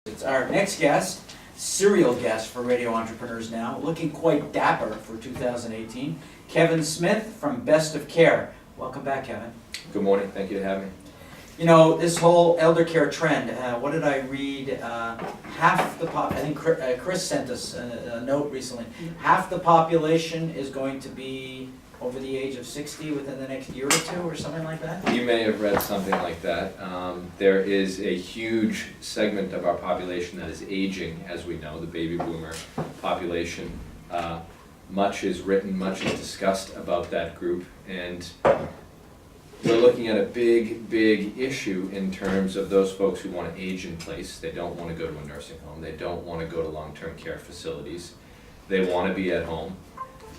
It's our next guest, serial guest for Radio Entrepreneurs Now, looking quite dapper for 2018. Kevin Smith from Best of Care. Welcome back, Kevin. Good morning, thank you for having me. You know, this whole elder care trend, what did I read? Half the I think Chris sent us a note recently. Half the population is going to be over the age of 60 within the next year or two, or something like that? You may have read something like that. There is a huge segment of our population that is aging, as we know, the baby boomer population. Much is written, much is discussed about that group, and we're looking at a big issue in terms of those folks who want to age in place. They don't want to go to a nursing home. They don't want to go to long-term care facilities. They want to be at home.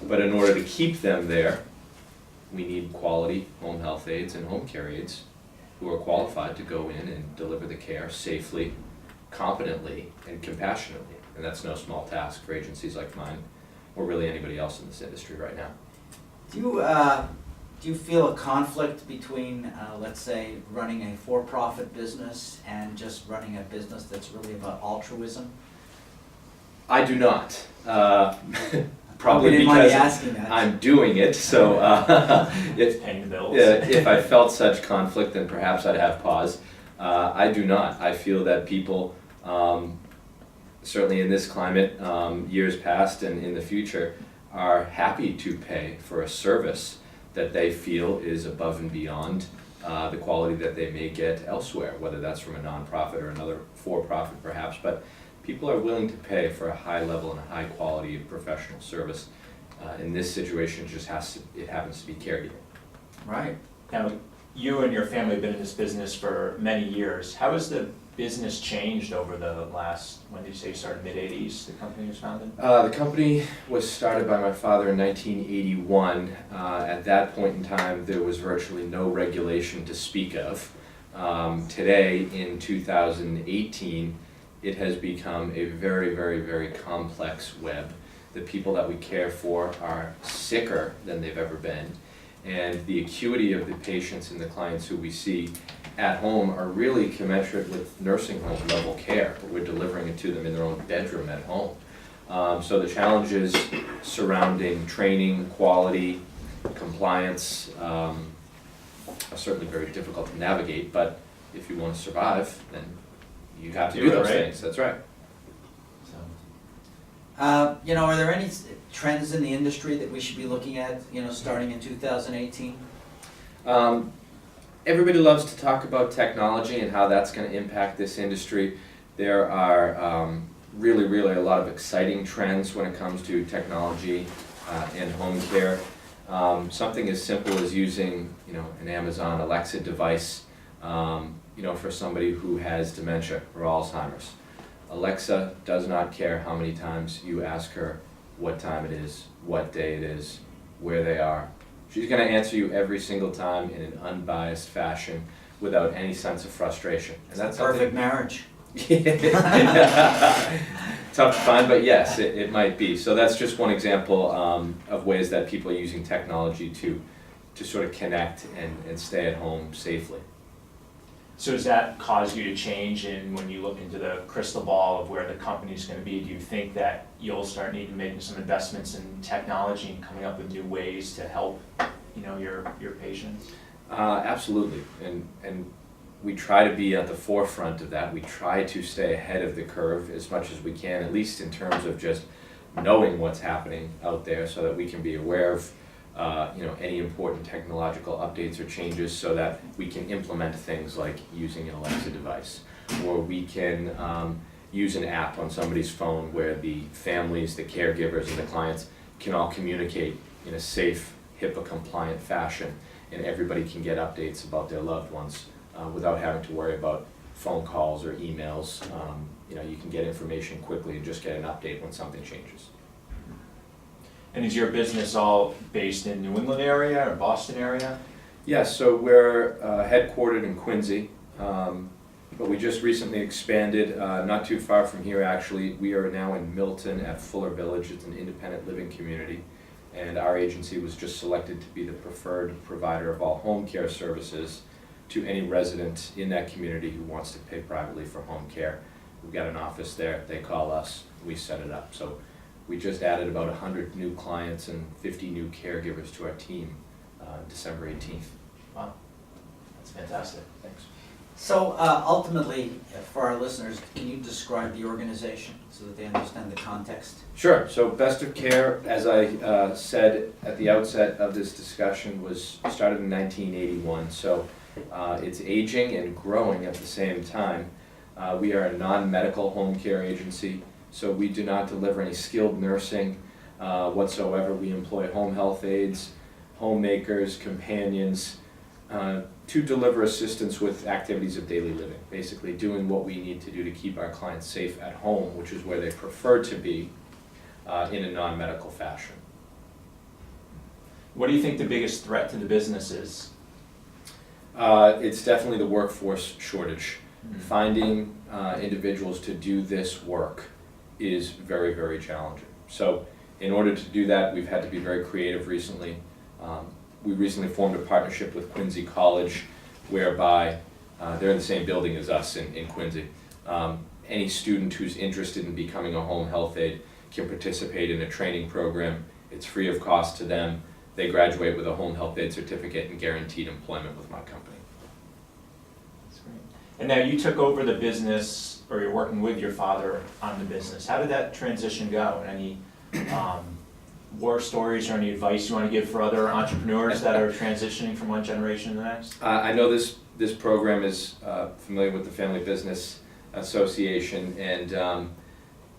But in order to keep them there, we need quality home health aides and home care aides who are qualified to go in and deliver the care safely, competently, and compassionately. And that's no small task for agencies like mine, or really anybody else in this industry right now. Do you feel a conflict between, let's say, running a for-profit business and just running a business that's really about altruism? I do not. Probably Probably didn't mind me because asking that. I'm doing it, so It's paying the bills. if I felt such conflict, then perhaps I'd have pause. I do not. I feel that people, certainly in this climate, years past and in the future, are happy to pay for a service that they feel is above and beyond the quality that they may get elsewhere, whether that's from a nonprofit or another for-profit perhaps. But people are willing to pay for a high level and a high quality of professional service. In this situation, it happens to be caregiving. Right. Now, you and your family have been in this business for many years. How has the business changed over the last, when did you say you started, mid-'80s, the company was founded? The company was started by my father in 1981. At that point in time, there was virtually no regulation to speak of. Today, in 2018, it has become a very complex web. The people that we care for are sicker than they've ever been, and the acuity of the patients and the clients who we see at home are really commensurate with nursing home level care, but we're delivering it to them in their own bedroom at home. So the challenges surrounding training, quality, compliance are certainly very difficult to navigate, but if you want to survive, then you have to do those things. That's right. You know, are there any trends in the industry that we should be looking at, you know, starting in 2018? Everybody loves to talk about technology and how that's going to impact this industry. There are really a lot of exciting trends when it comes to technology and home care. Something as simple as using, you know, an Amazon Alexa device, you know, for somebody who has dementia or Alzheimer's. Alexa does not care how many times you ask her what time it is, what day it is, where they are. She's going to answer you every single time in an unbiased fashion without any sense of frustration. And that's Perfect marriage. Tough to find, but yes, it might be. So that's just one example of ways that people are using technology to sort of connect and stay at home safely. So does that cause you to change in when you look into the crystal ball of where the company's going to be? Do you think that you'll start needing making some investments in technology and coming up with new ways to help, you know, your patients? Absolutely, and we try to be at the forefront of that. We try to stay ahead of the curve as much as we can, at least in terms of just knowing what's happening out there, so that we can be aware of you know, any important technological updates or changes, so that we can implement things like using an Alexa device, or we can use an app on somebody's phone where the families, the caregivers, and the clients can all communicate in a safe, HIPAA-compliant fashion, and everybody can get updates about their loved ones without having to worry about phone calls or emails. You know, you can get information quickly and just get an update when something changes. And is your business all based in New England area or Boston area? Yes, so we're headquartered in Quincy, but we just recently expanded, not too far from here actually. We are now in Milton at Fuller Village. It's an independent living community, and our agency was just selected to be the preferred provider of all home care services to any resident in that community who wants to pay privately for home care. We've got an office there, they call us, we set it up. So we just added about 100 new clients and 50 new caregivers to our team December 18th. Wow, that's fantastic. Thanks. So ultimately, for our listeners, can you describe the organization so that they understand the context? Sure. So Best of Care, as I said at the outset of this discussion, was started in 1981. So it's aging and growing at the same time. We are a non-medical home care agency, so we do not deliver any skilled nursing whatsoever. We employ home health aides, homemakers, companions, to deliver assistance with activities of daily living, basically doing what we need to do to keep our clients safe at home, which is where they prefer to be in a non-medical fashion. What do you think the biggest threat to the business is? It's definitely the workforce shortage. Finding individuals to do this work is very, very challenging. So in order to do that, we've had to be very creative recently. We recently formed a partnership with Quincy College, whereby they're in the same building as us in Quincy. Any student who's interested in becoming a home health aide can participate in a training program. It's free of cost to them. They graduate with a home health aide certificate and guaranteed employment with my company. That's great. And now you took over the business, or you're working with your father on the business. How did that transition go? Any war stories or any advice you want to give for other entrepreneurs that are transitioning from one generation to the next? I know this program is familiar with the Family Business Association, and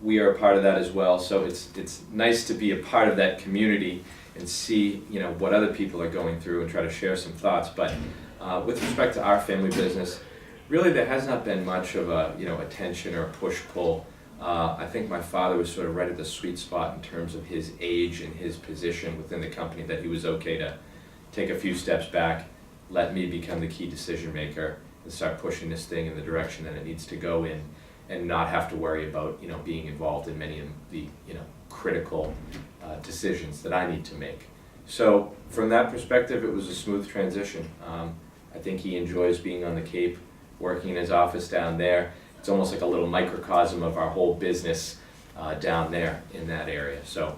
we are a part of that as well. So it's nice to be a part of that community and see what other people are going through and try to share some thoughts. But with respect to our family business, really there has not been much of a attention or push-pull. I think my father was sort of right at the sweet spot in terms of his age and his position within the company, that he was okay to take a few steps back, let me become the key decision maker and start pushing this thing in the direction that it needs to go in, and not have to worry about being involved in many of the critical decisions that I need to make. So from that perspective, it was a smooth transition. I think he enjoys being on the Cape, working in his office down there. It's almost like a little microcosm of our whole business down there in that area. So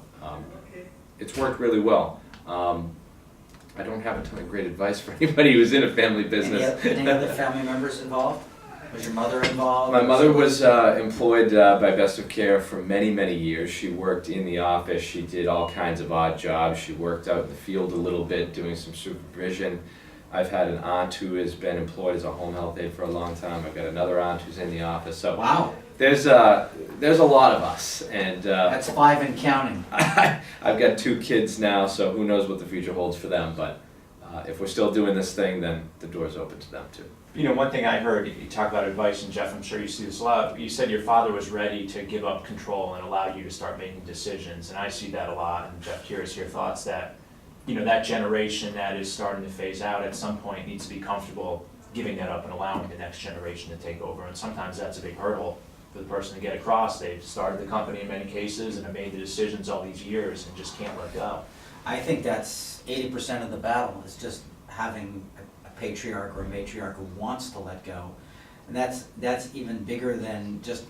it's worked really well. I don't have a ton of great advice for anybody who's in a family business. Any other family members involved? Was your mother involved? My mother was employed by Best of Care for many, many years. She worked in the office. She did all kinds of odd jobs. She worked out in the field a little bit doing some supervision. I've had an aunt who has been employed as a home health aide for a long time. I've got another aunt who's in the office. So Wow. There's a lot of us, and That's 5 and counting. I've got 2 kids now, so who knows what the future holds for them. But if we're still doing this thing, then the door's open to them too. One thing I heard, you talk about advice, and Jeff, I'm sure you see this a lot, you said your father was ready to give up control and allow you to start making decisions, and I see that a lot, and Jeff, curious your thoughts that, that generation that is starting to phase out at some point needs to be comfortable giving that up and allowing the next generation to take over, and sometimes that's a big hurdle for the person to get across. They've started the company in many cases and have made the decisions all these years and just can't let go. I think that's 80% of the battle, is just having a patriarch or a matriarch who wants to let go. And that's even bigger than just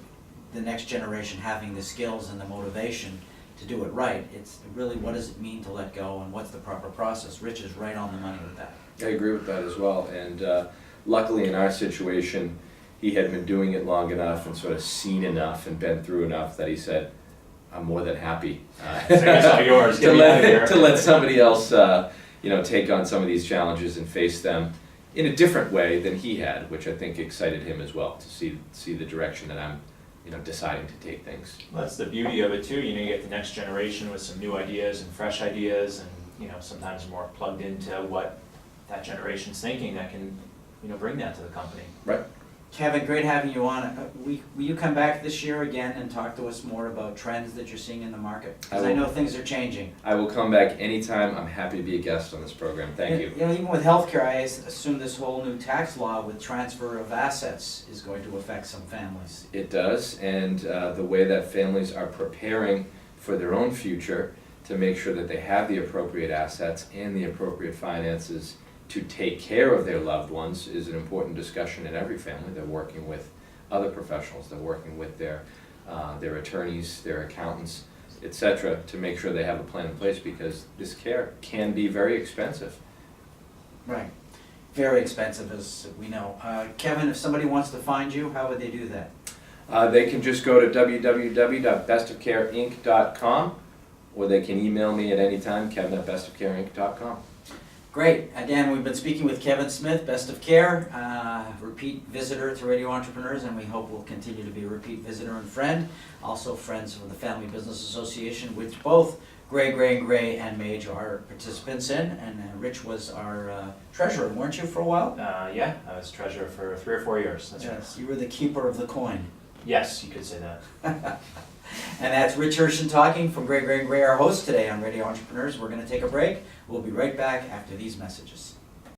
the next generation having the skills and the motivation to do it right. It's really, what does it mean to let go, and what's the proper process? Rich is right on the money with that. I agree with that as well. And luckily in our situation, he had been doing it long enough and sort of seen enough and been through enough that he said, I'm more than happy It's all yours. Get me out of here. to let somebody else take on some of these challenges and face them in a different way than he had, which I think excited him as well, to see the direction that I'm deciding to take things. Well, that's the beauty of it too, you get the next generation with some new ideas and fresh ideas, and sometimes more plugged into what that generation's thinking that can bring that to the company. Right. Kevin, great having you on. Will you come back this year again and talk to us more about trends that you're seeing in the market? Because I know things are changing. I will come back anytime. I'm happy to be a guest on this program. Thank you. Even with healthcare, I assume this whole new tax law with transfer of assets is going to affect some families. It does, and the way that families are preparing for their own future to make sure that they have the appropriate assets and the appropriate finances to take care of their loved ones is an important discussion in every family. They're working with other professionals. They're working with their attorneys, their accountants, etc., to make sure they have a plan in place, because this care can be very expensive. Right. Very expensive, as we know. Kevin, if somebody wants to find you, how would they do that? They can just go to www.bestofcareinc.com, or they can email me at any time, kevin@bestofcareinc.com. Great. Again, we've been speaking with Kevin Smith, Best of Care, repeat visitor to Radio Entrepreneurs, and we hope will continue to be a repeat visitor and friend. Also friends of the Family Business Association, which both Gray and Mage are participants in, and Rich was our treasurer, weren't you, for a while? Yeah, I was treasurer for 3 or 4 years, that's right. Yes, you were the keeper of the coin. Yes, you could say that. And that's Rich Hershen talking from Gray, our host today on Radio Entrepreneurs. We're going to take a break. We'll be right back after these messages.